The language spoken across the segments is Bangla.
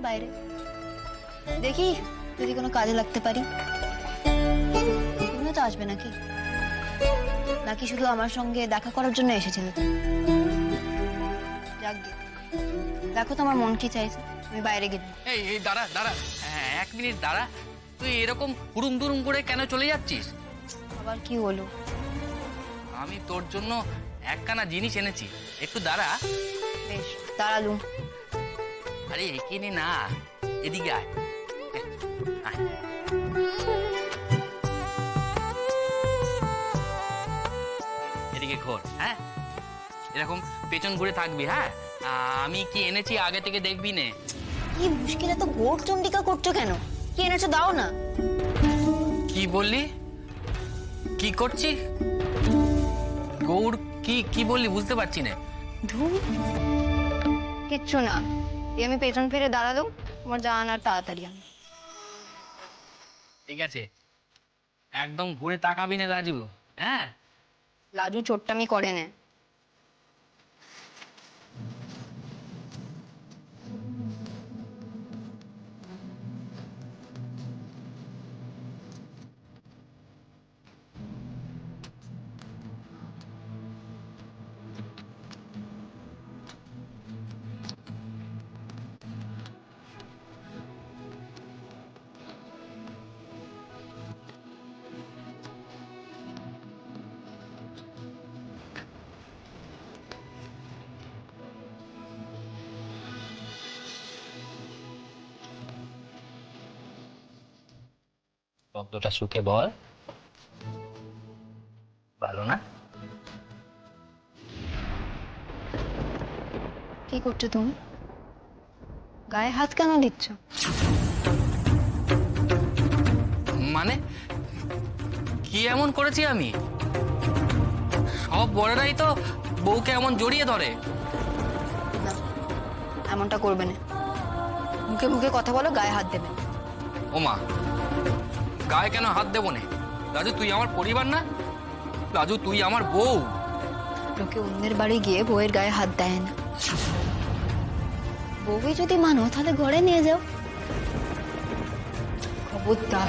বাইরে, দেখি যদি কোনো কাজে লাগতে পারি। তুমিও তো আসবে নাকি? নাকি শুধু আমার সঙ্গে দেখা করার জন্য এসেছিলে? যাক গে, দেখো তো আমার মন কি চাইছে, আমি বাইরে গেলাম। এই এই দাঁড়া দাঁড়া, হ্যাঁ 1 মিনিট দাঁড়া। তুই এরকম হুড়ুম দুরুম করে কেন চলে যাচ্ছিস? আবার কি হলো? আমি তোর জন্য একখানা জিনিস এনেছি, একটু দাঁড়া। বেশ, দাঁড়ালুম। আরে এখানে না, এদিকে আয়। আয়। এদিকে ঘোর, হ্যাঁ এরকম পেছন ঘুরে থাকবি। হ্যাঁ আমি কি এনেছি আগে থেকে দেখবি নে। কি মুশকিল, এত গোড় চন্ডিকা করছো কেন? কি এনেছো দাও না। কি বললি? কি করছি? গৌড় কি কি বললি বুঝতে পারছি না। ধুর, কিচ্ছু না। আমি পেছন ফিরে দাঁড়ালো, তোমার যা আনার তাড়াতাড়ি আনো। ঠিক আছে, একদম ঘুরে তাকাবি না রাজু। হ্যাঁ লাজু চোট্টামি করে নে। শব্দটা শুকে বল, ভালো না? কি করছো তুমি? গায়ে হাত কেন দিচ্ছ? মানে কি এমন করেছি আমি? সব বড়রাই তো বউকে এমন জড়িয়ে ধরে। না, এমনটা করবে না। মুখে মুখে কথা বলো, গায়ে হাত দেবে না। ওমা, গায়ে কেন হাত দেবো না? রাজু তুই আমার পরিবার না? রাজু তুই আমার বউ। লোকে অন্যের বাড়ি গিয়ে বউয়ের গায়ে হাত দেয় না। বউই যদি মানো তাহলে ঘরে নিয়ে যাও। খবরদার,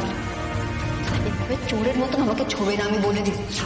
এভাবে চোরের মতন আমাকে ছোবে না, আমি বলে দিচ্ছি।